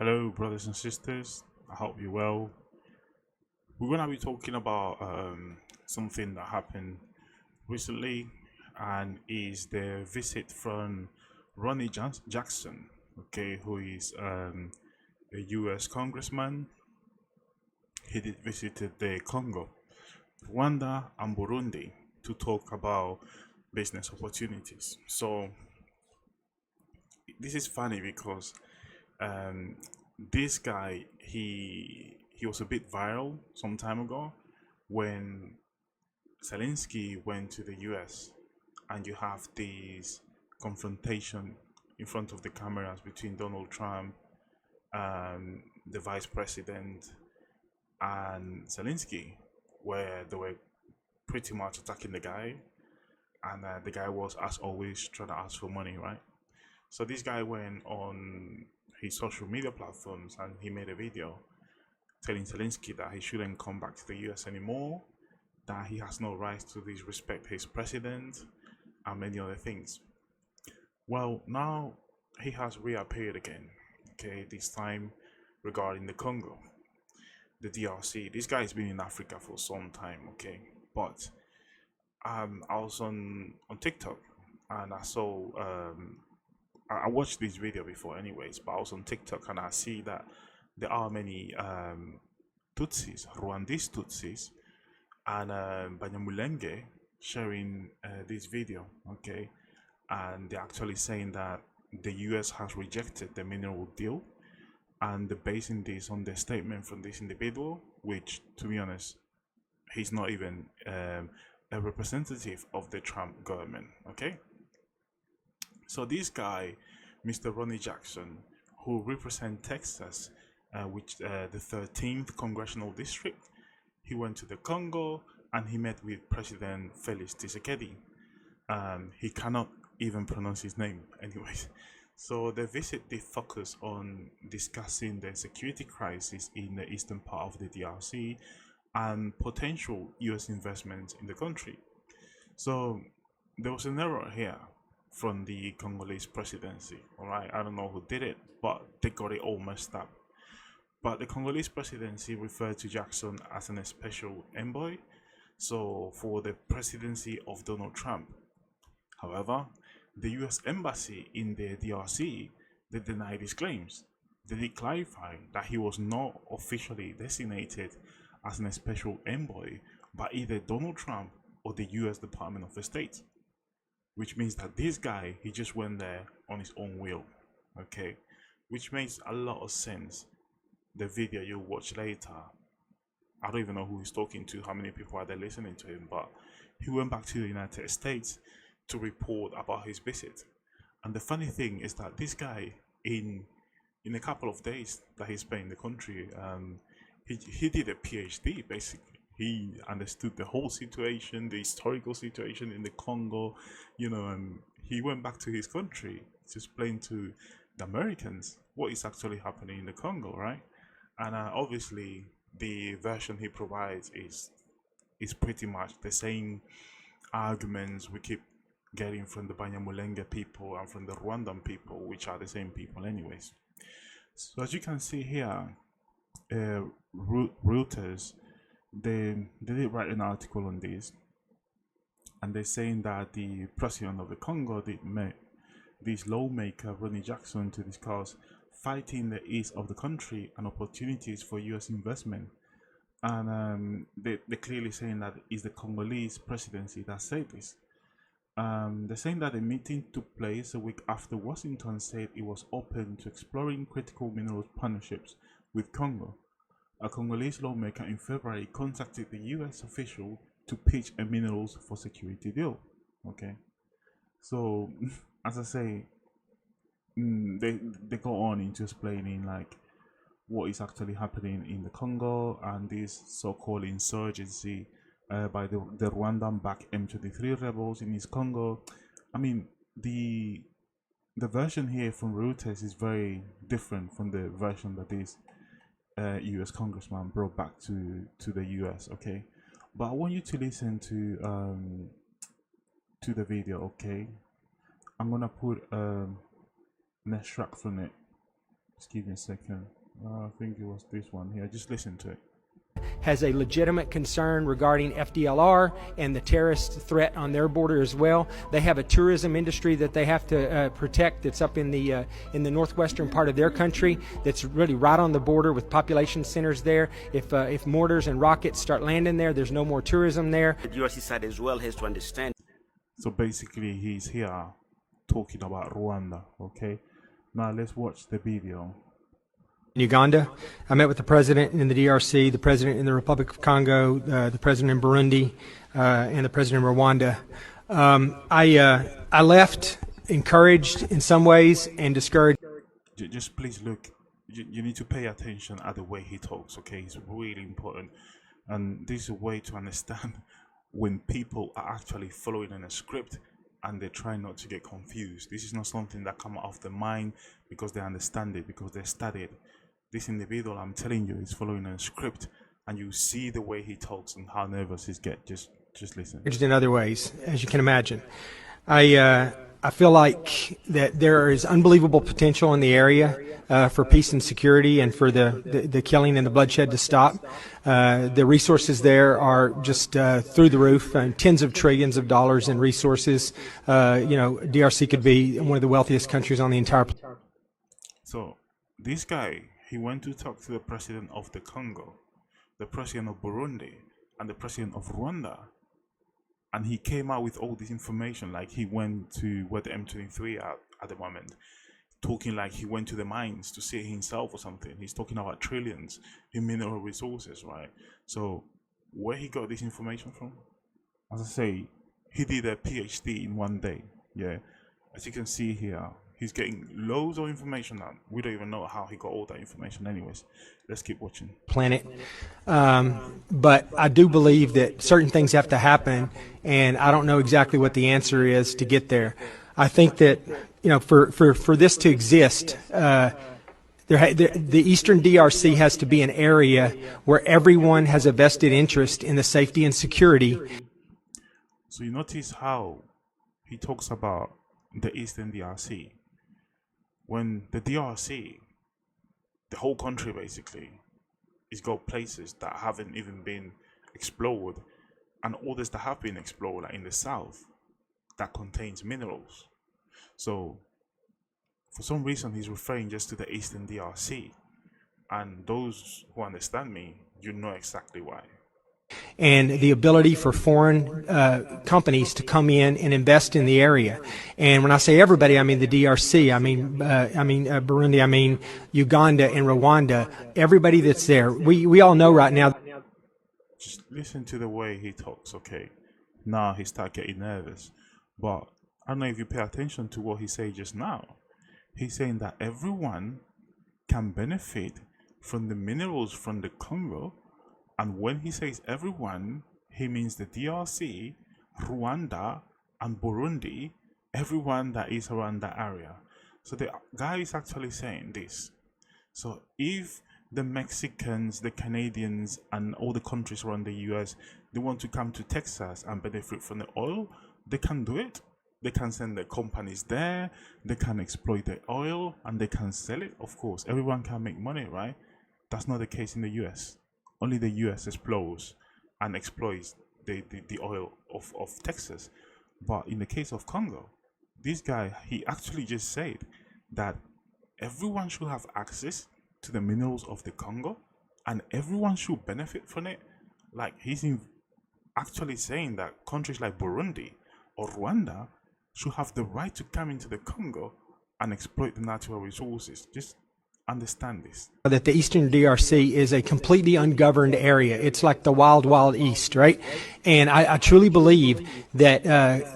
Hello, brothers and sisters. I hope you're well. We're gonna be talking about something that happened recently, and is the visit from Jackson. Okay, who is a U.S. congressman. He did visited the Congo, Rwanda, and Burundi to talk about business opportunities. So this is funny because um, this guy he was a bit viral some time ago when Zelensky went to the US, and you have this confrontation in front of the cameras between Donald Trump, the vice president, and Zelensky, where they were pretty much attacking the guy, and the guy was, as always, trying to ask for money, right? So this guy went on his social media platforms and he made a video telling Zelensky that he shouldn't come back to the US anymore, that he has no right to disrespect his president, and many other things. Well, now he has reappeared again, okay, this time regarding the Congo, the DRC. This guy has been in Africa for some time, okay, but I was on TikTok, and I saw I watched this video before anyways, but I was on TikTok and I see that there are many Tutsis, Rwandese Tutsis, and Banyamulenge sharing this video, okay, and they're actually saying that the US has rejected the mineral deal, and they're basing this on the statement from this individual, which, to be honest, he's not even a representative of the Trump government, okay. So this guy, Mr. Ronny Jackson, who represents Texas, which the 13th congressional district, he went to the Congo and he met with President Félix Tshisekedi. He cannot even pronounce his name, anyways. So the visit did focus on discussing the security crisis in the eastern part of the DRC and potential US investments in the country. So there was an error here from the Congolese presidency. All right, I don't know who did it, but they got it all messed up. But the Congolese presidency referred to Jackson as an special envoy, so for the presidency of Donald Trump. However, the US embassy in the DRC, they denied his claims. They did clarify that he was not officially designated as an special envoy by either Donald Trump or the US Department of State, which means that this guy, he just went there on his own will, okay, which makes a lot of sense. The video you'll watch later, I don't even know who he's talking to, how many people are there listening to him, but he went back to the United States to report about his visit. And the funny thing is that this guy, in a couple of days that he spent in the country, he did a PhD basically. He understood the whole situation, the historical situation in the Congo, and he went back to his country to explain to the Americans what is actually happening in the Congo, right? And obviously, the version he provides is pretty much the same arguments we keep getting from the Banyamulenge people and from the Rwandan people, which are the same people anyways. So as you can see here, Reuters, they did write an article on this, and they're saying that the president of the Congo did met this lawmaker Ronny Jackson to discuss fighting the east of the country and opportunities for US investment. And they're clearly saying that it's the Congolese presidency that said this. They're saying that the meeting took place a week after Washington said it was open to exploring critical minerals partnerships with Congo. A Congolese lawmaker in February contacted the US official to pitch a minerals for security deal. Okay, so as I say, they go on into explaining like what is actually happening in the Congo and this so-called insurgency by the Rwandan-backed M23 rebels in East Congo. I mean, the version here from Reuters is very different from the version that this U.S. congressman brought back to the U.S. Okay, but I want you to listen to the video. Okay, I'm gonna put an extract from it Just give me a second. I think it was this one here. Just listen to it. Has a legitimate concern regarding FDLR and the terrorist threat on their border as well. They have a tourism industry that they have to protect that's up in the northwestern part of their country that's really right on the border with population centers there. If mortars and rockets start landing there, there's no more tourism there. The DRC side as well has to understand. So basically he's here talking about Rwanda, okay? Now let's watch the video. In Uganda, I met with the president in the DRC, the president in the Republic of Congo, the president in Burundi, and the president in Rwanda. I left encouraged in some ways and discouraged. Just please look, you need to pay attention at the way he talks, okay? It's really important. And this is a way to understand when people are actually following in a script and they try not to get confused. This is not something that comes off their mind because they understand it, because they studied. This individual, I'm telling you, is following a script, and you see the way he talks and how nervous he gets. Just listen. In other ways, as you can imagine, I feel like that there is unbelievable potential in the area for peace and security, and for the killing and the bloodshed to stop. The resources there are just through the roof, tens of trillions of dollars in resources. DRC could be one of the wealthiest countries on the entire planet. So this guy, he went to talk to the president of the Congo, the president of Burundi, and the president of Rwanda. And he came out with all this information, like he went to where the M23 are at the moment, talking like he went to the mines to see it himself or something. He's talking about trillions in mineral resources, right? So where he got this information from? As I say, he did a PhD in one day, yeah. As you can see here, he's getting loads of information now. We don't even know how he got all that information anyways. Let's keep watching. Planet. But I do believe that certain things have to happen, and I don't know exactly what the answer is to get there. I think that, for this to exist, the Eastern DRC has to be an area where everyone has a vested interest in the safety and security. So you notice how he talks about the Eastern DRC. When the DRC, the whole country basically, it's got places that haven't even been explored, and others that have been explored, like in the south, that contains minerals. So for some reason he's referring just to the Eastern DRC, and those who understand me, you know exactly why. And the ability for foreign companies to come in and invest in the area. And when I say everybody, I mean the DRC, I mean Burundi, I mean Uganda and Rwanda. Everybody that's there, we all know right now. Just listen to the way he talks, okay? Now he start getting nervous, but I don't know if you pay attention to what he said just now. He's saying that everyone can benefit from the minerals from the Congo. And when he says everyone, he means the DRC, Rwanda, and Burundi, everyone that is around that area. So the guy is actually saying this. So if the Mexicans, the Canadians, and all the countries around the US, they want to come to Texas and benefit from the oil, they can do it. They can send their companies there, they can exploit the oil, and they can sell it. Of course, everyone can make money, right? That's not the case in the US. Only the US explores and exploits the oil of Texas. But in the case of Congo, this guy, he actually just said that everyone should have access to the minerals of the Congo and everyone should benefit from it. Like he's actually saying that countries like Burundi or Rwanda should have the right to come into the Congo and exploit the natural resources. Just understand this. That the Eastern DRC is a completely ungoverned area. It's like the wild, wild East, right? And I truly believe that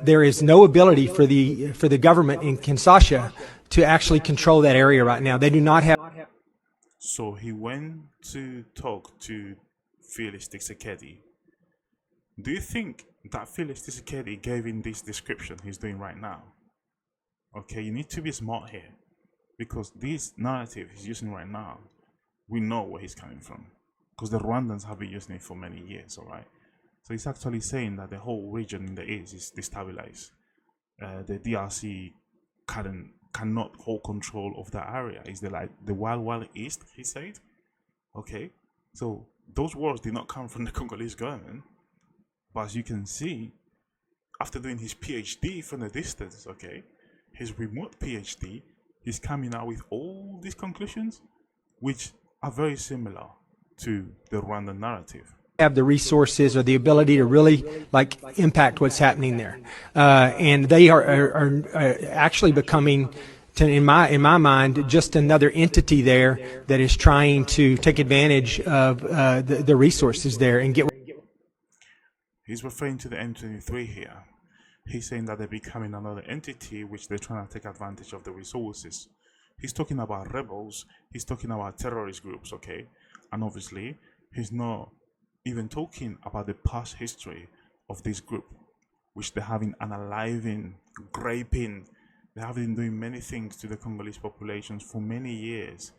there is no ability for the government in Kinshasa to actually control that area right now. They do not have. So he went to talk to Félix Tshisekedi. Do you think that Félix Tshisekedi gave him this description he's doing right now? Okay, you need to be smart here. Because this narrative he's using right now, we know where he's coming from. Because the Rwandans have been using it for many years, alright? So he's actually saying that the whole region in the east is destabilized. The DRC cannot hold control of that area. Is like the wild east, he said. Okay, so those words did not come from the Congolese government, but as you can see, after doing his PhD from the distance, okay, his remote PhD, he's coming out with all these conclusions, which are very similar to the Rwandan narrative. Have the resources or the ability to really like impact what's happening there, and they are actually becoming, in my mind, just another entity there that is trying to take advantage of the resources there and get. He's referring to the M23 here. He's saying that they're becoming another entity which they're trying to take advantage of the resources. He's talking about rebels, he's talking about terrorist groups, okay? And obviously, he's not even talking about the past history of this group, which they have been unaliving, raping, they have been doing many things to the Congolese populations for many years.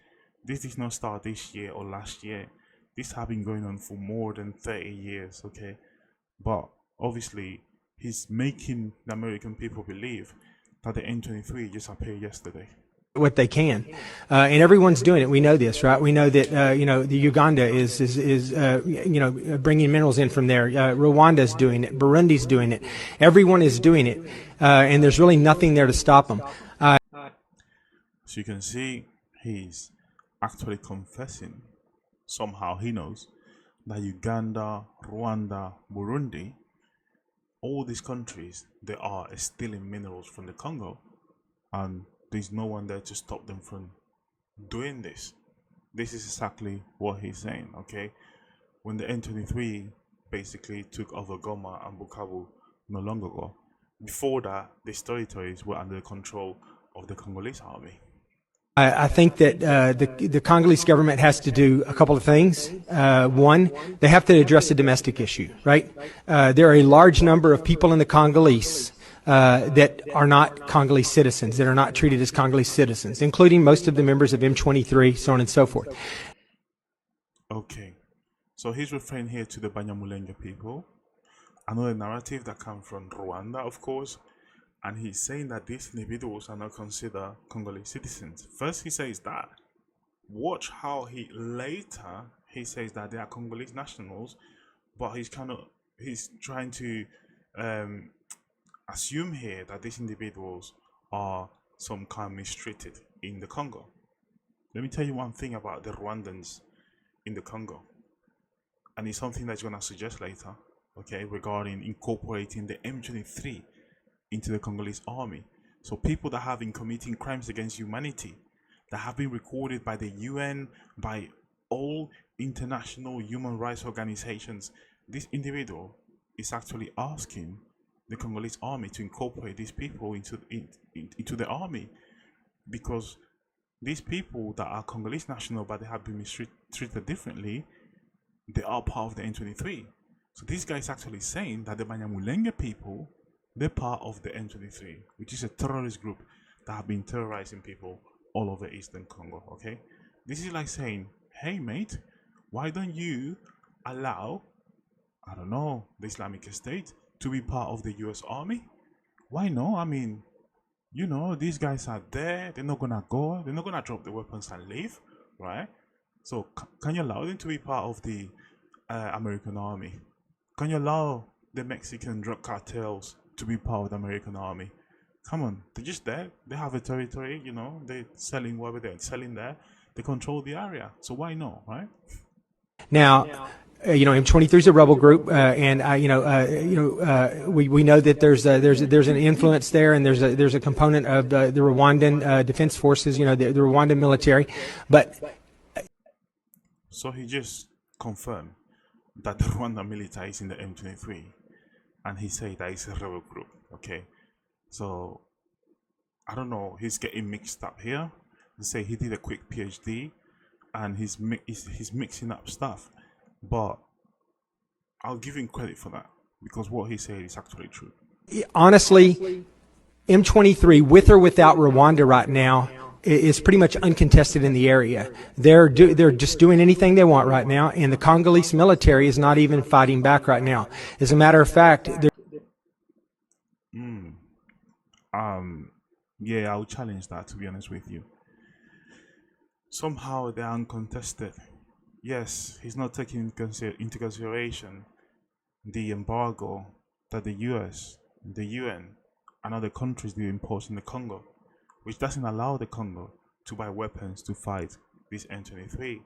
This did not start this year or last year. This has been going on for more than 30 years, okay? But obviously, he's making the American people believe that the M23 just appeared yesterday. What they can, and everyone's doing it. We know this, right? We know that the Uganda is bringing minerals in from there. Rwanda's doing it. Burundi's doing it. Everyone is doing it, and there's really nothing there to stop them. So you can see he's actually confessing. Somehow he knows that Uganda, Rwanda, Burundi, all these countries, they are stealing minerals from the Congo, and there's no one there to stop them from doing this. This is exactly what he's saying, okay? When the M23 basically took over Goma and Bukavu no long ago, before that, these territories were under the control of the Congolese army. I think that the Congolese government has to do a couple of things. One, they have to address the domestic issue, right? There are a large number of people in the Congolese that are not Congolese citizens, that are not treated as Congolese citizens, including most of the members of M23, so on and so forth. Okay, so he's referring here to the Banyamulenge people, another narrative that comes from Rwanda, of course, and he's saying that these individuals are not considered Congolese citizens. First he says that. Watch how he says that they are Congolese nationals, but he's trying to assume here that these individuals are some kind of mistreated in the Congo. Let me tell you one thing about the Rwandans in the Congo, and it's something that you're going to suggest later, okay, regarding incorporating the M23 into the Congolese army. So people that have been committing crimes against humanity, that have been recorded by the UN, by all international human rights organizations, this individual is actually asking the Congolese army to incorporate these people into the army, because these people that are Congolese national but they have been treated differently, they are part of the M23. So this guy is actually saying that the Banyamulenge people, they're part of the M23, which is a terrorist group that have been terrorizing people all over Eastern Congo, okay? This is like saying, hey mate, why don't you allow, I don't know, the Islamic State to be part of the US Army? Why not? I mean, you know, these guys are there, they're not gonna go, they're not gonna drop the weapons and leave, right? So can you allow them to be part of the American Army? Can you allow the Mexican drug cartels to be part of the American Army? Come on, they're just there, they have a territory, you know, they're selling whatever they're selling there, they control the area, so why not, right? Now, M23 is a rebel group, and we know that there's an influence there, and there's a component of the Rwandan Defense Forces, the Rwandan military, but. So he just confirmed that the Rwandan military is in the M23, and he said that it's a rebel group, okay? So, I don't know, he's getting mixed up here. They say he did a quick PhD, and he's mixing up stuff, but I'll give him credit for that, because what he said is actually true. Honestly, M23, with or without Rwanda right now, is pretty much uncontested in the area. They're just doing anything they want right now, and the Congolese military is not even fighting back right now. As a matter of fact, Yeah, I'll challenge that, to be honest with you. Somehow they're uncontested. Yes, he's not taking into consideration the embargo that the US, the UN, and other countries do impose in the Congo, which doesn't allow the Congo to buy weapons to fight this M23.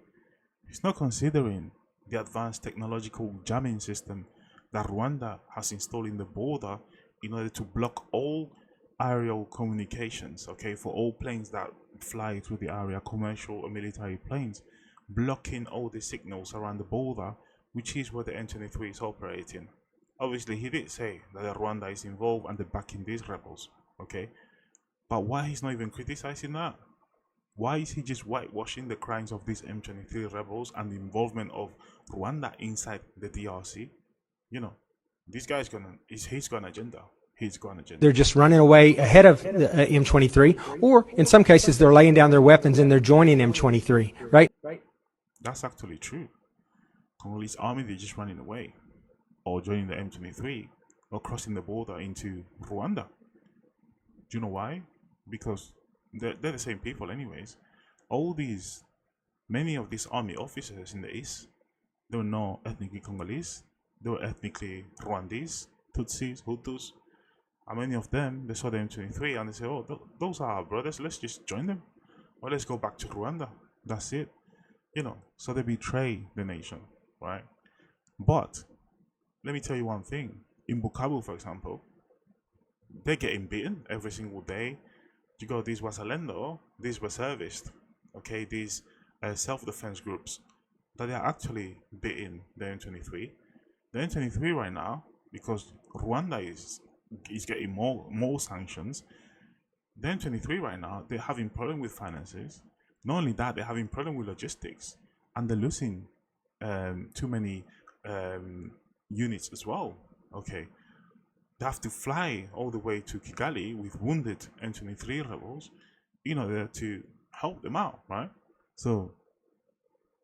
He's not considering the advanced technological jamming system that Rwanda has installed in the border in order to block all aerial communications, okay, for all planes that fly through the area, commercial or military planes, blocking all the signals around the border, which is where the M23 is operating. Obviously, he did say that Rwanda is involved and they're backing these rebels, okay? But why he's not even criticizing that? Why is he just whitewashing the crimes of these M23 rebels and the involvement of Rwanda inside the DRC? You know, this guy's he's got an agenda. He's got an agenda. They're just running away ahead of the M23, or in some cases they're laying down their weapons and they're joining M23, right? That's actually true. Congolese army, they're just running away or joining the M23 or crossing the border into Rwanda. Do you know why? Because they're the same people anyways. Many of these army officers in the east, they were not ethnically Congolese. They were ethnically Rwandese, Tutsis, Hutus. And many of them, they saw the M23 and they said, oh, those are our brothers, let's just join them. Or let's go back to Rwanda. That's it. You know, so they betray the nation, right? But let me tell you one thing. In Bukavu, for example, they're getting beaten every single day. You go, these Wasalendo, these reservists, okay, these self-defense groups, that they are actually beating the M23. The M23 right now, because Rwanda is getting more sanctions, the M23 right now, they're having problem with finances. Not only that, they're having problem with logistics, and they're losing too many units as well. Okay, they have to fly all the way to Kigali with wounded M23 rebels in order to help them out, right? So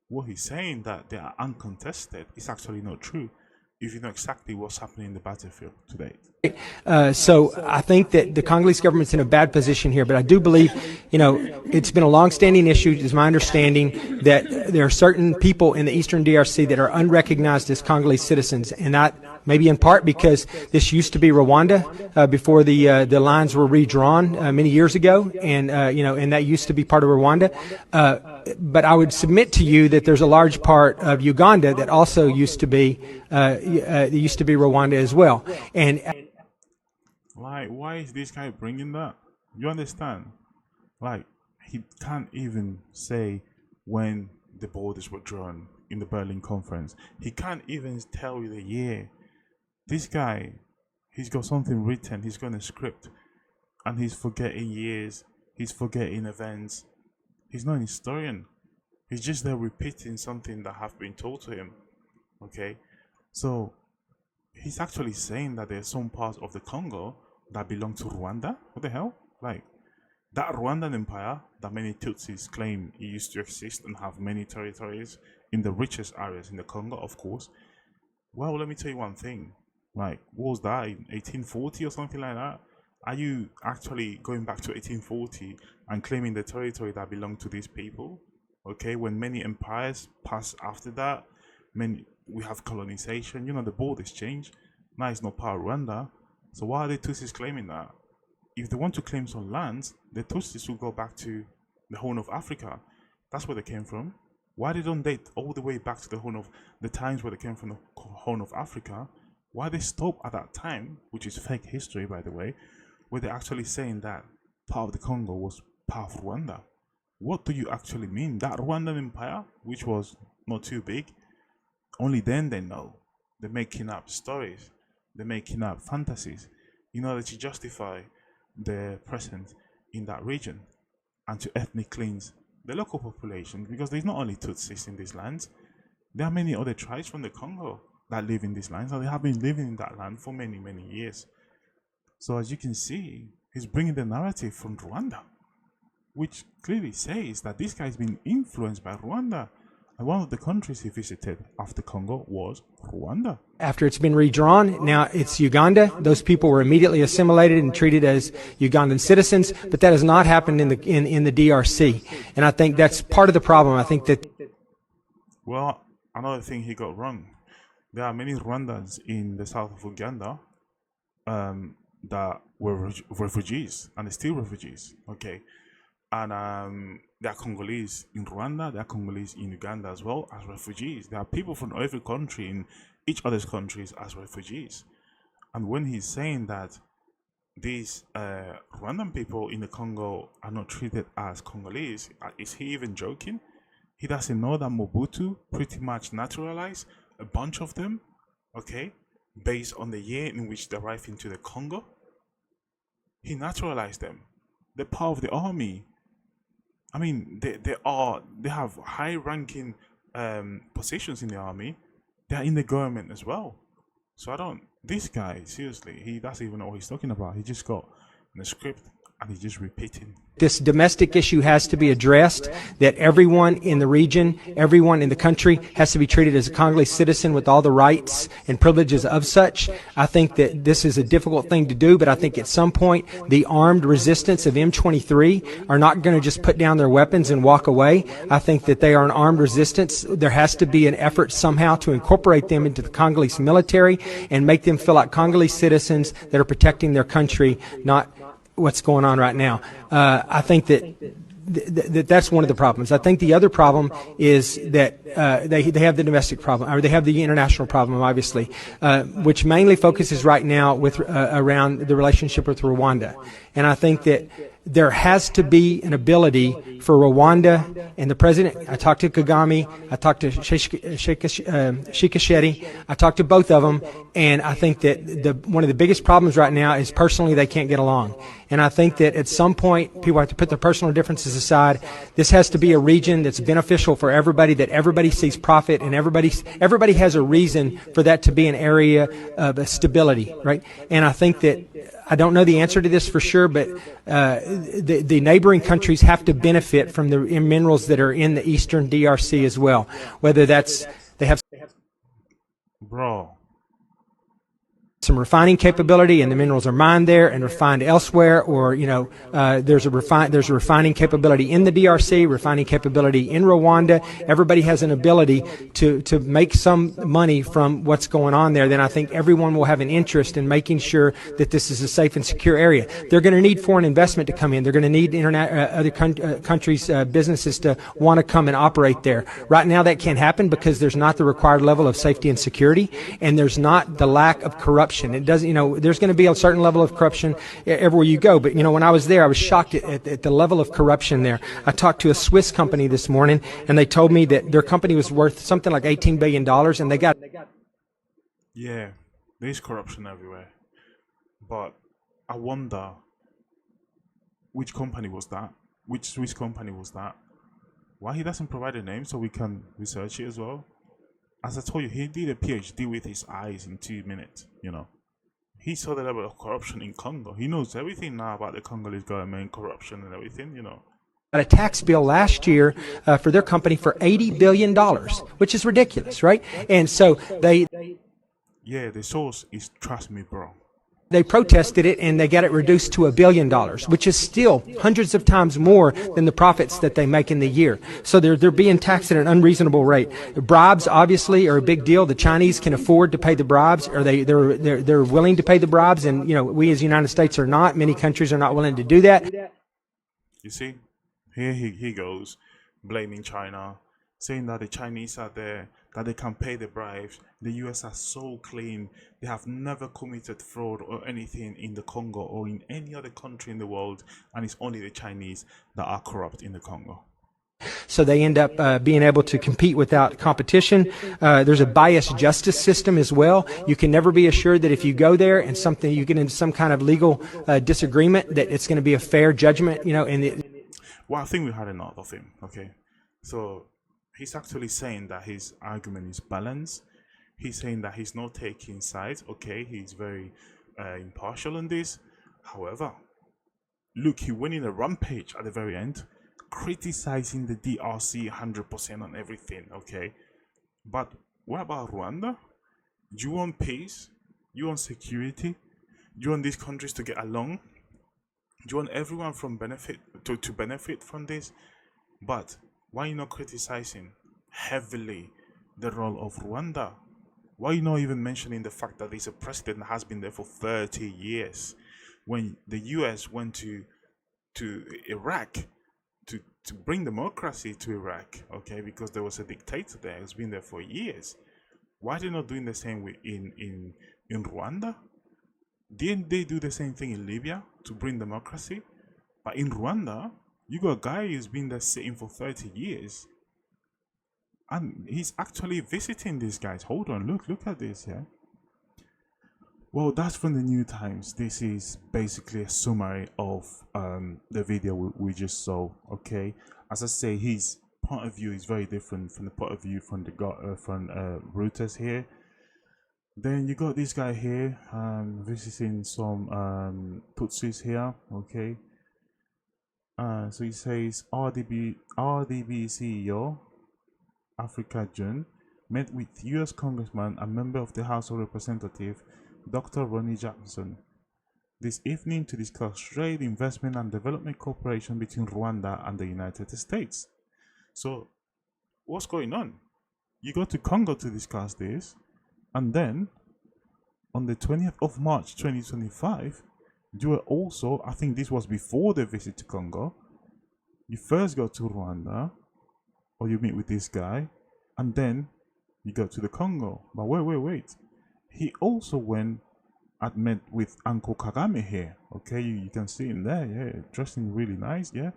what he's saying that they are uncontested is actually not true if you know exactly what's happening in the battlefield today. So I think that the Congolese government's in a bad position here, but I do believe, it's been a long-standing issue, is my understanding, that there are certain people in the eastern DRC that are unrecognized as Congolese citizens, and that maybe in part because this used to be Rwanda before the lines were redrawn many years ago, and and that used to be part of Rwanda. But I would submit to you that there's a large part of Uganda that also used to be Rwanda as well, and. Why is this guy bringing that? You understand? Like, he can't even say when the borders were drawn in the Berlin Conference. He can't even tell you the year. This guy, he's got something written, he's got a script, and he's forgetting years, he's forgetting events. He's not an historian. He's just there repeating something that have been told to him. Okay? So, he's actually saying that there's some parts of the Congo that belong to Rwanda. What the hell? Like, that Rwandan empire that many Tutsis claim it used to exist and have many territories in the richest areas in the Congo, of course. Well, let me tell you one thing. Like, what was that, in 1840 or something like that? Are you actually going back to 1840 and claiming the territory that belonged to these people? Okay, when many empires pass after that, we have colonization, the borders change. Now it's not part of Rwanda. So why are the Tutsis claiming that? If they want to claim some lands, the Tutsis will go back to the Horn of Africa. That's where they came from. Why they don't date all the way back to the times where they came from the Horn of Africa? Why they stop at that time, which is fake history, by the way, where they're actually saying that part of the Congo was part of Rwanda? What do you actually mean? That Rwandan Empire, which was not too big, only then they know. They're making up stories. They're making up fantasies in order to justify their presence in that region and to ethnic cleanse the local population, because there's not only Tutsis in these lands. There are many other tribes from the Congo that live in these lands, and they have been living in that land for many, many years. So as you can see, he's bringing the narrative from Rwanda, which clearly says that this guy's been influenced by Rwanda And one of the countries he visited after Congo was Rwanda. After it's been redrawn, now it's Uganda. Those people were immediately assimilated and treated as Ugandan citizens, but that has not happened in the DRC. And I think that's part of the problem. I think that. Well, another thing he got wrong. There are many Rwandans in the south of Uganda that were refugees, and they're still refugees. Okay, and there are Congolese in Rwanda, there are Congolese in Uganda as well as refugees. There are people from every country in each other's countries as refugees. And when he's saying that these Rwandan people in the Congo are not treated as Congolese, is he even joking? He doesn't know that Mobutu pretty much naturalized a bunch of them, okay, based on the year in which they arrived into the Congo. He naturalized them. They're part of the army. I mean, they have high-ranking positions in the army. They are in the government as well. So this guy, seriously, he doesn't even know what he's talking about. He just got in the script and he's just repeating. This domestic issue has to be addressed, that everyone in the region, everyone in the country has to be treated as a Congolese citizen with all the rights and privileges of such. I think that this is a difficult thing to do, but I think at some point the armed resistance of M23 are not going to just put down their weapons and walk away. I think that they are an armed resistance. There has to be an effort somehow to incorporate them into the Congolese military and make them feel like Congolese citizens that are protecting their country, not what's going on right now. I think that's one of the problems. I think the other problem is that they have the domestic problem, or they have the international problem, obviously, which mainly focuses right now with around the relationship with Rwanda. And I think that there has to be an ability for Rwanda and the president. I talked to Kagame, I talked to Tshisekedi, I talked to both of them, and I think that one of the biggest problems right now is personally they can't get along. And I think that at some point people have to put their personal differences aside. This has to be a region that's beneficial for everybody, that everybody sees profit, and everybody has a reason for that to be an area of stability, right? And I think that I don't know the answer to this for sure, but the neighboring countries have to benefit from the minerals that are in the eastern DRC as well. Whether that's they have some refining capability, and the minerals are mined there and refined elsewhere, or there's a refining capability in the DRC, refining capability in Rwanda. Everybody has an ability to make some money from what's going on there. Then I think everyone will have an interest in making sure that this is a safe and secure area. They're going to need foreign investment to come in. They're going to need other countries' businesses to want to come and operate there. Right now that can't happen because there's not the required level of safety and security, and there's not the lack of corruption. It doesn't, there's going to be a certain level of corruption everywhere you go. But, when I was there, I was shocked at the level of corruption there. I talked to a Swiss company this morning, and they told me that their company was worth something like $18 billion, and they got... Yeah, there's corruption everywhere. But I wonder, which company was that? Which Swiss company was that? Why he doesn't provide a name so we can research it as well? As I told you, he did a PhD with his eyes in 2 minutes, He saw the level of corruption in Congo. He knows everything now about the Congolese government, corruption and everything, a tax bill last year for their company for $80 billion, which is ridiculous, right? And so Yeah, the source is, trust me, bro. They protested it, and they got it reduced to $1 billion, which is still hundreds of times more than the profits that they make in the year. So they're being taxed at an unreasonable rate. Bribes obviously are a big deal. The Chinese can afford to pay the bribes, or they're willing to pay the bribes, and we as the United States are not. Many countries are not willing to do that. You see, here he goes, blaming China, saying that the Chinese are there, that they can pay the bribes. The US are so clean. They have never committed fraud or anything in the Congo or in any other country in the world, and it's only the Chinese that are corrupt in the Congo. So they end up being able to compete without competition. There's a biased justice system as well. You can never be assured that if you go there and you get into some kind of legal disagreement, that it's going to be a fair judgment. Well, I think we had enough of him. Okay, so he's actually saying that his argument is balanced. He's saying that he's not taking sides. Okay, he's very impartial on this. However, look, he went in a rampage at the very end, criticizing the DRC 100% on everything, okay? But what about Rwanda? Do you want peace? Do you want security? Do you want these countries to get along? Do you want everyone from benefit to benefit from this? But why are you not criticizing heavily the role of Rwanda? Why are you not even mentioning the fact that there's a president that has been there for 30 years? When the US went to Iraq to bring democracy to Iraq, okay, because there was a dictator there who's been there for years. Why are they not doing the same in Rwanda? Didn't they do the same thing in Libya to bring democracy? But in Rwanda, you got a guy who's been there sitting for 30 years. And he's actually visiting these guys. Hold on, look at this, yeah? Well, that's from the New Times. This is basically a summary of the video we just saw, okay? As I say, his point of view is very different from the point of view from Reuters here. Then you got this guy here visiting some Tutsis here, okay? So he says RDB CEO Africa June met with US Congressman and member of the House of Representatives Dr. Ronny Jackson this evening to discuss trade, investment and development cooperation between Rwanda and the United States. So what's going on? You go to Congo to discuss this, and then on the 20th of March 2025, you were also, I think this was before the visit to Congo, you first go to Rwanda, or you meet with this guy, and then you go to the Congo. But wait. He also went and met with Uncle Kagame here. Okay, you can see him there, yeah, dressing really nice, yeah.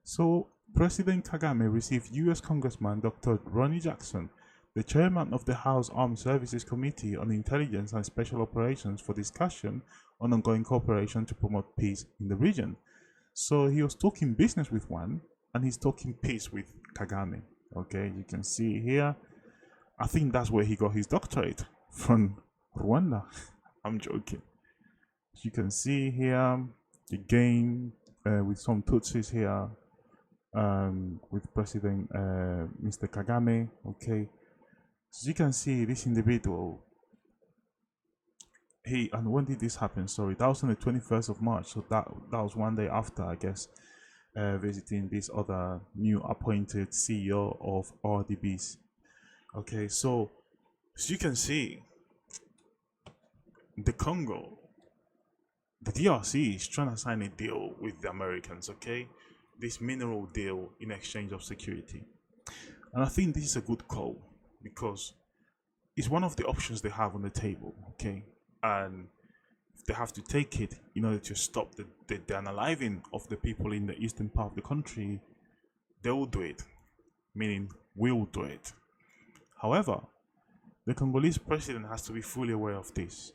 So President Kagame received US Congressman Dr. Ronny Jackson, the chairman of the House Armed Services Committee on Intelligence and Special Operations, for discussion on ongoing cooperation to promote peace in the region. So he was talking business with one, and he's talking peace with Kagame. Okay, you can see here. I think that's where he got his doctorate from Rwanda. I'm joking. You can see here again with some Tutsis here with President Mr. Kagame. Okay, so you can see this individual. And when did this happen? Sorry, that was on the 21st of March. So that was one day after, I guess, visiting this other new appointed CEO of RDBs. Okay, so as you can see, the Congo, the DRC is trying to sign a deal with the Americans, okay? This mineral deal in exchange of security. And I think this is a good call because it's one of the options they have on the table, okay? And if they have to take it in order to stop the unaliving of the people in the eastern part of the country, they will do it, meaning we'll do it. However, the Congolese president has to be fully aware of this.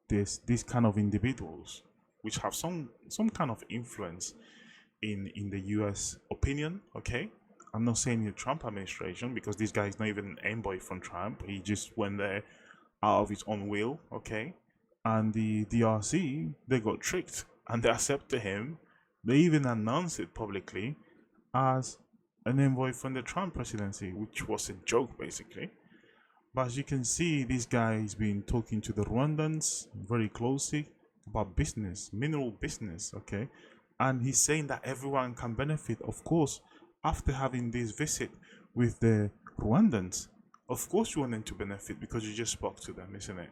These kind of individuals, which have some kind of influence in the US opinion, okay? I'm not saying the Trump administration, because this guy is not even an envoy from Trump. He just went there out of his own will, okay? And the DRC, they got tricked and they accepted him. They even announced it publicly as an envoy from the Trump presidency, which was a joke basically. But as you can see, this guy has been talking to the Rwandans very closely about business, mineral business, okay? And he's saying that everyone can benefit, of course, after having this visit with the Rwandans. Of course you want them to benefit because you just spoke to them, isn't it?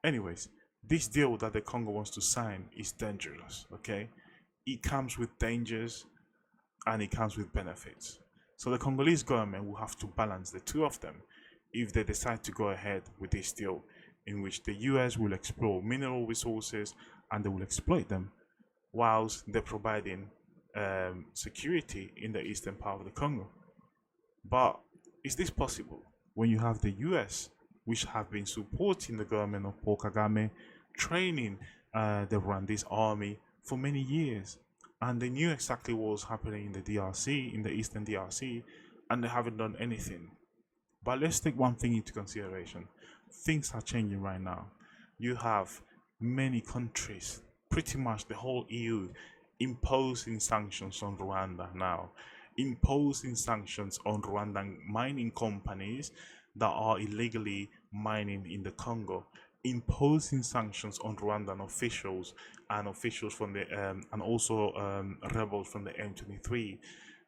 Anyways, this deal that the Congo wants to sign is dangerous, okay? It comes with dangers and it comes with benefits. So the Congolese government will have to balance the two of them if they decide to go ahead with this deal, in which the US will explore mineral resources and they will exploit them whilst they're providing security in the eastern part of the Congo. But is this possible when you have the US, which have been supporting the government of Paul Kagame, training the Rwandese army for many years, and they knew exactly what was happening in the DRC, in the eastern DRC, and they haven't done anything? But let's take one thing into consideration. Things are changing right now. You have many countries, pretty much the whole EU, imposing sanctions on Rwanda now, imposing sanctions on Rwandan mining companies that are illegally mining in the Congo, imposing sanctions on Rwandan officials and officials from the and also rebels from the M23.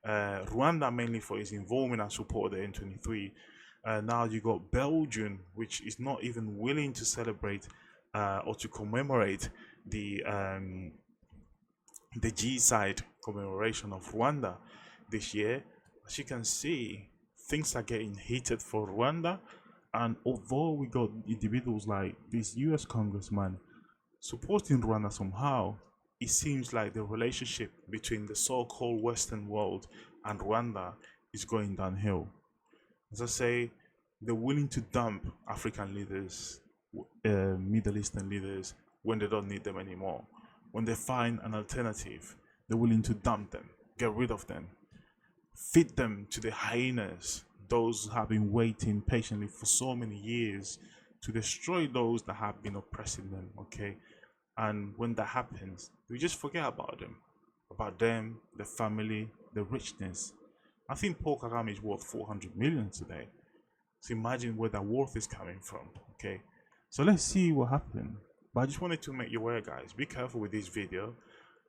Rwanda mainly for its involvement and support of the M23. Now you got Belgium, which is not even willing to celebrate or to commemorate the G-side commemoration of Rwanda this year. As you can see, things are getting heated for Rwanda, and although we got individuals like this US congressman supporting Rwanda somehow, it seems like the relationship between the so-called Western world and Rwanda is going downhill. As I say, they're willing to dump African leaders, Middle Eastern leaders, when they don't need them anymore. When they find an alternative, they're willing to dump them, get rid of them, feed them to the hyenas, those who have been waiting patiently for so many years to destroy those that have been oppressing them, okay? And when that happens, we just forget about them, their family, their richness. I think Paul Kagame is worth 400 million today. So imagine where that worth is coming from, okay? So let's see what happened. But I just wanted to make you aware, guys, be careful with this video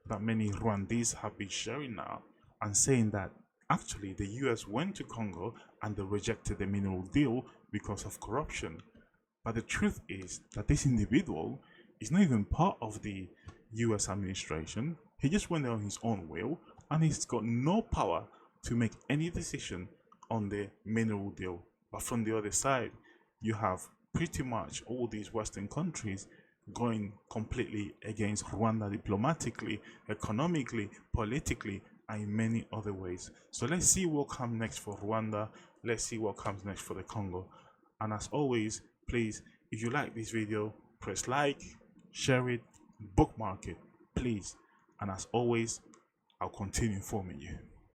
that many Rwandese have been sharing now and saying that actually the US went to Congo and they rejected the mineral deal because of corruption. But the truth is that this individual is not even part of the US administration. He just went there on his own will, and he's got no power to make any decision on the mineral deal. But from the other side, you have pretty much all these Western countries going completely against Rwanda diplomatically, economically, politically, and in many other ways. So let's see what comes next for Rwanda. Let's see what comes next for the Congo. And as always, please, if you like this video, press like, share it, bookmark it, please. And as always, I'll continue informing you.